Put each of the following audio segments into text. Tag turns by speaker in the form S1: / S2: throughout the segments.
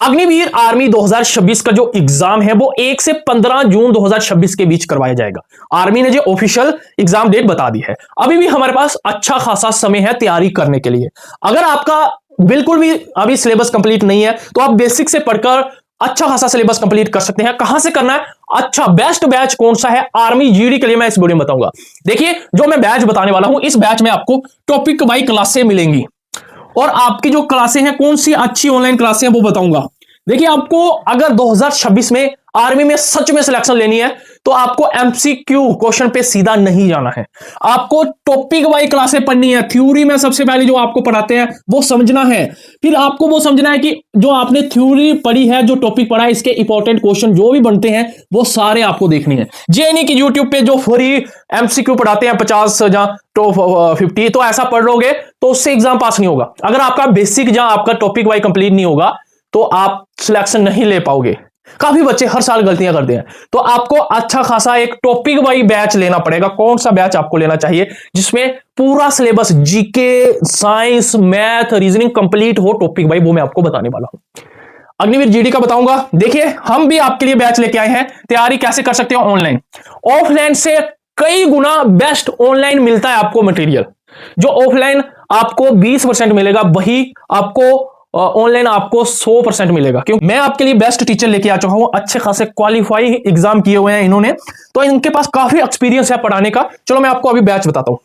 S1: Agniveer army 2026 का जो exam है वो 1 से 15 जून 2026 के बीच करवाया जाएगा। आर्मी ने जो ऑफिशियल एग्जाम डेट बता दी है। अभी भी हमारे पास अच्छा खासा समय है तैयारी करने के लिए। अगर आपका बिल्कुल भी अभी सिलेबस कंप्लीट नहीं है तो आप बेसिक से पढ़कर अच्छा खासा सिलेबस कंप्लीट कर सकते हैं। कहां से करना है? अच्छा बेस्ट बैच कौन सा है आर्मी जीडी के लिए मैं इस वीडियो में बताऊंगा। देखिए जो मैं बैच बताने वाला हूं, इस बैच में आपको टॉपिक वाई क्लासें मिलेंगी और आपकी जो क्लासें हैं कौन सी अच्छी ऑनलाइन क्लासें हैं वो बताऊंगा। देखिए आपको अगर 2026 में आर्मी में सच में सिलेक्शन लेनी है तो आपको एमसीक्यू क्वेश्चन पे सीधा नहीं जाना है, आपको टॉपिक वाइज क्लासें पढ़नी है। थ्योरी में सबसे पहले जो आपको पढ़ाते हैं वो समझना है, फिर आपको वो समझना है कि जो आपने थ्योरी पढ़ी है, जो टॉपिक पढ़ा है, इसके इंपॉर्टेंट क्वेश्चन जो भी बनते हैं वो सारे आपको देखने हैं। ये नहीं कि यूट्यूब पे जो फ्री एमसीक्यू पढ़ाते हैं 50 या टॉप 50 तो ऐसा पढ़ लोगे तो उससे एग्जाम पास नहीं होगा। अगर आपका बेसिक या आपका टॉपिक वाइज कंप्लीट नहीं होगा तो आप सिलेक्शन नहीं ले पाओगे। काफी बच्चे हर साल गलतियां करते हैं, तो आपको अच्छा खासा एक टॉपिक वाइज बैच लेना पड़ेगा। कौन सा बैच आपको लेना चाहिए? जिसमें पूरा syllabus GK, science, math, reasoning complete हो टॉपिक वाइज, वो मैं आपको बताने वाला हूं। अग्निवीर जीडी का बताऊंगा। देखिए हम भी आपके लिए बैच लेके आए हैं। तैयारी कैसे कर सकते हो? ऑनलाइन, ऑफलाइन से कई गुना बेस्ट ऑनलाइन मिलता है आपको मटेरियल। जो ऑफलाइन आपको 20% मिलेगा वही आपको ऑनलाइन आपको 100% मिलेगा। क्योंकि मैं आपके लिए बेस्ट टीचर लेके आ चुका हूं, अच्छे खासे क्वालिफाई एग्जाम किए हुए हैं इन्होंने, तो इनके पास काफी एक्सपीरियंस है पढ़ाने का। चलो मैं आपको अभी बैच बताता हूं।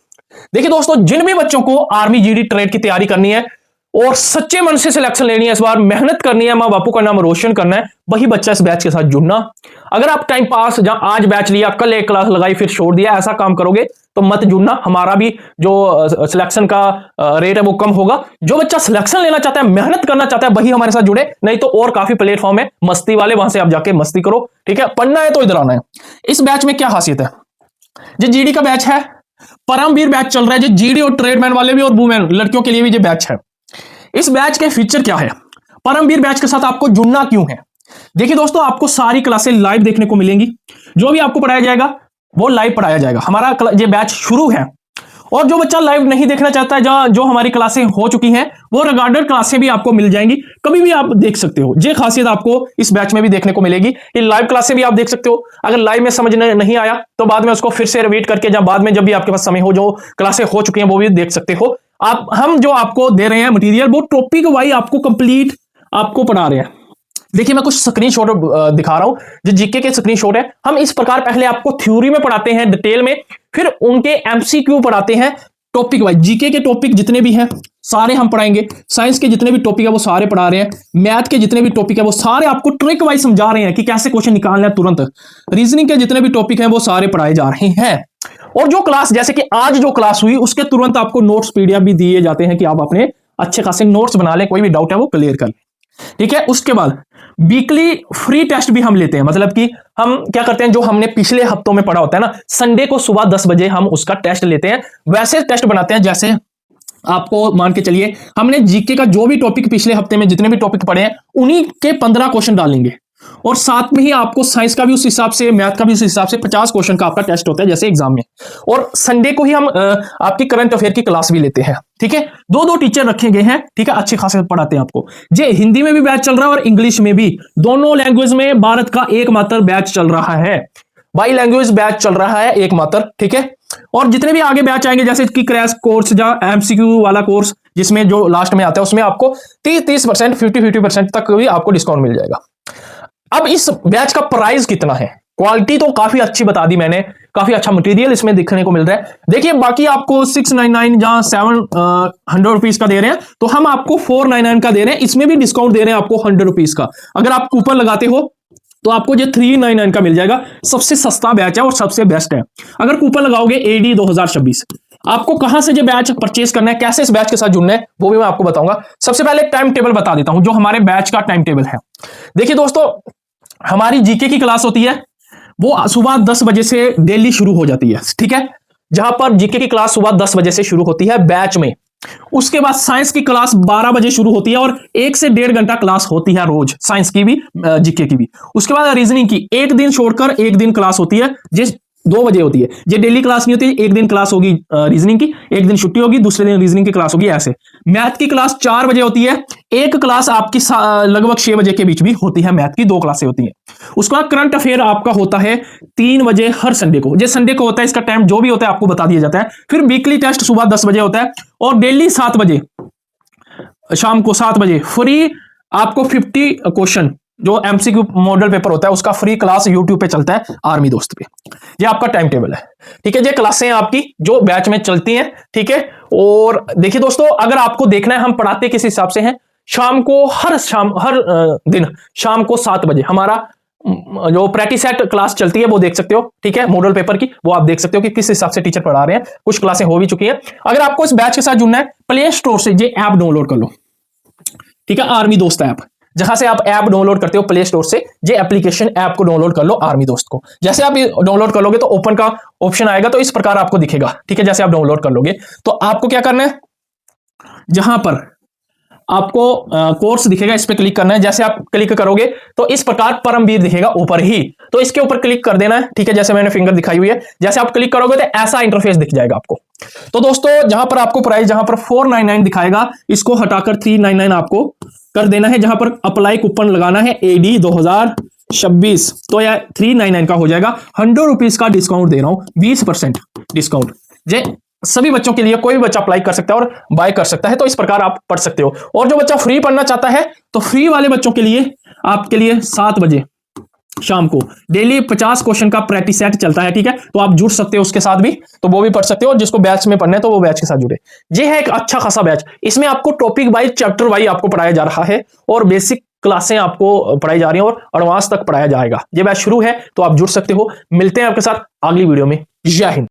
S1: देखिए दोस्तों, जिन भी बच्चों को आर्मी जीडी ट्रेड की तैयारी करनी है और सच्चे मन से सिलेक्शन लेनी है, इस बार मेहनत करनी है, मां बापू का नाम रोशन करना है, वही बच्चा इस बैच के साथ जुड़ना। अगर आप टाइम पास जहां आज बैच लिया, कल एक क्लास लगाई फिर छोड़ दिया, ऐसा काम करोगे तो मत जुड़ना। हमारा भी जो सिलेक्शन का रेट है वो कम होगा। जो बच्चा सिलेक्शन लेना चाहता है, मेहनत करना चाहता है, वही हमारे साथ जुड़े। नहीं तो और काफी प्लेटफॉर्म है मस्ती वाले, वहां से आप जाके मस्ती करो। ठीक है, पढ़ना है तो इधर आना है। इस बैच में क्या खासियत है? जो जीडी का बैच है, परमवीर बैच चल रहा है, जो जीडी और ट्रेडमैन वाले भी और वुमेन लड़कियों के लिए भी ये बैच है। इस बैच के फीचर क्या है? परमवीर बैच के साथ आपको जुड़ना क्यों है? देखिए दोस्तों, आपको सारी क्लासें लाइव देखने को मिलेंगी। जो भी आपको पढ़ाया जाएगा वो लाइव पढ़ाया जाएगा। हमारा ये बैच शुरू है और जो बच्चा लाइव नहीं देखना चाहता है, जो हमारी क्लासें हो चुकी हैं वो रिकॉर्डेड क्लासें भी आपको मिल जाएंगी, कभी भी आप देख सकते हो। ये खासियत आपको इस बैच में भी देखने को मिलेगी कि लाइव क्लासें भी आप देख सकते हो। अगर लाइव में समझ नहीं आया तो बाद में उसको फिर से रिपीट करके बाद में जब भी आपके पास समय हो, जो क्लासें हो चुकी हैं वो भी देख सकते हो आप। हम जो आपको दे रहे हैं मटेरियल वो टॉपिक वाइज आपको कंप्लीट आपको पढ़ा रहे हैं। देखिए मैं कुछ स्क्रीनशॉट दिखा रहा हूं, जो जीके के स्क्रीनशॉट है। हम इस प्रकार पहले आपको थ्योरी में पढ़ाते हैं डिटेल में, फिर उनके एमसीक्यू पढ़ाते हैं टॉपिक वाइज। जीके के टॉपिक जितने भी हैं सारे हम पढ़ाएंगे, साइंस के जितने भी टॉपिक है वो सारे पढ़ा रहे हैं, मैथ के जितने भी टॉपिक है वो सारे आपको ट्रिक वाइज समझा रहे हैं कि कैसे क्वेश्चन निकालना है तुरंत। रीजनिंग के जितने भी टॉपिक हैं वो सारे पढ़ाए जा रहे हैं। और जो क्लास, जैसे कि आज जो क्लास हुई, उसके तुरंत आपको नोट्स पीडीएफ भी दिए जाते हैं कि आप अपने अच्छे खासे नोट्स बना लें, कोई भी डाउट है वो क्लियर कर लें। ठीक है, उसके बाद वीकली फ्री टेस्ट भी हम लेते हैं। मतलब कि हम क्या करते हैं, जो हमने पिछले हफ्तों में पढ़ा होता है ना, संडे को सुबह 10 बजे हम उसका टेस्ट लेते हैं। वैसे टेस्ट बनाते हैं जैसे आपको मान के चलिए हमने जीके का जो भी टॉपिक पिछले हफ्ते में जितने भी टॉपिक पढ़े हैं उन्हीं के 15 क्वेश्चन डालेंगे और साथ में ही आपको साइंस का भी उस हिसाब से, मैथ का भी उस हिसाब से 50 क्वेश्चन का आपका टेस्ट होता है जैसे एग्जाम में। और संडे को ही हम आपकी करंट अफेयर की क्लास भी लेते हैं। ठीक है, दो टीचर रखे गए हैं। ठीक है, अच्छे खासे पढ़ाते हैं आपको। जे हिंदी में भी बैच चल रहा है और इंग्लिश में भी, दोनों लैंग्वेज में भारत का एकमात्र बैच चल रहा है। बाई लैंग्वेज बैच चल रहा है एकमात्र। ठीक है, और जितने भी आगे बैच आएंगे जैसे कि क्रैश कोर्स या एमसीक्यू वाला कोर्स जिसमें जो लास्ट में आता है उसमें आपको 30%, 50% तक भी आपको डिस्काउंट मिल जाएगा। अब इस बैच का प्राइस कितना है? क्वालिटी तो काफी अच्छी बता दी मैंने, काफी अच्छा मटेरियल इसमें देखने को मिल रहा है। देखिए बाकी आपको 699 जहां 700 रुपीज का दे रहे हैं, तो हम आपको 499 का दे रहे हैं। इसमें भी डिस्काउंट दे रहे हैं आपको 100 रुपीज का। अगर आप कूपन लगाते हो तो आपको ये 399 का मिल जाएगा। सबसे सस्ता बैच है और सबसे बेस्ट है। अगर कूपन लगाओगे AD 2026, आपको कहां से ये बैच परचेस करना है, कैसे इस बैच के साथ जुड़ना है, वो भी मैं आपको बताऊंगा। सबसे पहले टाइम टेबल बता देता हूं, जो हमारे बैच का टाइम टेबल है। देखिए दोस्तों, हमारी जीके की क्लास होती है वो सुबह 10 बजे से डेली शुरू हो जाती है। ठीक है, जहां पर जीके की क्लास सुबह 10 बजे से शुरू होती है बैच में। उसके बाद साइंस की क्लास 12 बजे शुरू होती है और 1 से 1.5 घंटा क्लास होती है रोज, साइंस की भी जीके की भी। उसके बाद रीजनिंग की एक दिन छोड़कर एक दिन क्लास होती है, 2 बजे होती है। ये डेली क्लास नहीं होती, एक दिन क्लास होगी रीजनिंग की, एक दिन छुट्टी होगी, दूसरे दिन रीजनिंग की क्लास होगी। ऐसे मैथ की क्लास 4 बजे होती है, एक क्लास आपकी लगभग 6 बजे के बीच भी होती है। मैथ की 2 क्लासें होती हैं। उसके बाद करंट अफेयर आपका होता है 3 बजे हर संडे को। जो संडे को होता है इसका टाइम जो भी होता है आपको बता दिया जाता है। फिर वीकली टेस्ट सुबह 10 बजे होता है और डेली 7 बजे, शाम को 7 बजे फ्री आपको 50 क्वेश्चन जो एमसीक्यू मॉडल पेपर होता है उसका फ्री क्लास यूट्यूब पे चलता है आर्मी दोस्त पे। ये आपका टाइम टेबल है, ठीक है। ये क्लासें आपकी जो बैच में चलती हैं, ठीक है। और देखिए दोस्तों, अगर आपको देखना है हम पढ़ाते किस हिसाब से हैं, शाम को हर दिन शाम को 7 बजे हमारा जो प्रैक्टिस सेट क्लास चलती है वो देख सकते हो, ठीक है। मॉडल पेपर की वो आप देख सकते हो कि किस हिसाब से टीचर पढ़ा रहे हैं। कुछ क्लासें हो भी चुकी हैं। अगर आपको इस बैच के साथ जुड़ना है, प्ले स्टोर से ये ऐप डाउनलोड कर लो, ठीक है। आर्मी दोस्त ऐप, जहां से आप ऐप डाउनलोड करते हो प्ले स्टोर से, ये एप्लीकेशन ऐप को डाउनलोड कर लो आर्मी दोस्त को। जैसे आप डाउनलोड कर लोगे तो ओपन का ऑप्शन आएगा, तो इस प्रकार आपको दिखेगा, ठीक है। जैसे आप डाउनलोड कर लोगे तो आपको क्या करना है, जहां पर आपको कोर्स दिखेगा इस पे क्लिक करना है। जैसे आप क्लिक करोगे तो इस प्रकार परमवीर दिखेगा ऊपर ही, तो इसके ऊपर क्लिक कर देना है, ठीक है। जैसे मैंने फिंगर दिखाई हुई है, जैसे आप क्लिक करोगे तो ऐसा इंटरफेस दिख जाएगा आपको। तो दोस्तों, जहां पर आपको प्राइस जहां पर 499 दिखाएगा, इसको हटाकर 399 आपको कर देना है। जहां पर अप्लाई कूपन लगाना है AD 2026, तो यह 399 का हो जाएगा। 100 रुपीज का डिस्काउंट दे रहा हूं, 20% डिस्काउंट। जे सभी बच्चों के लिए, कोई भी बच्चा अप्लाई कर सकता है और बाय कर सकता है, तो इस प्रकार आप पढ़ सकते हो। और जो बच्चा फ्री पढ़ना चाहता है तो फ्री वाले बच्चों के लिए आपके लिए 7 बजे शाम को डेली 50 क्वेश्चन का प्रैक्टिस सेट चलता है, ठीक है। तो आप जुड़ सकते हो उसके साथ भी, तो वो भी पढ़ सकते हो। जिसको बैच में पढ़ना है तो वो बैच के साथ जुड़े। ये है एक अच्छा खासा बैच। इसमें आपको टॉपिक वाइज, चैप्टर वाइज आपको पढ़ाया जा रहा है और बेसिक क्लासें आपको पढ़ाई जा रही हैं और एडवांस तक पढ़ाया जाएगा। ये बैच शुरू है तो आप जुड़ सकते हो। मिलते हैं आपके साथ अगली वीडियो में। जय हिंद।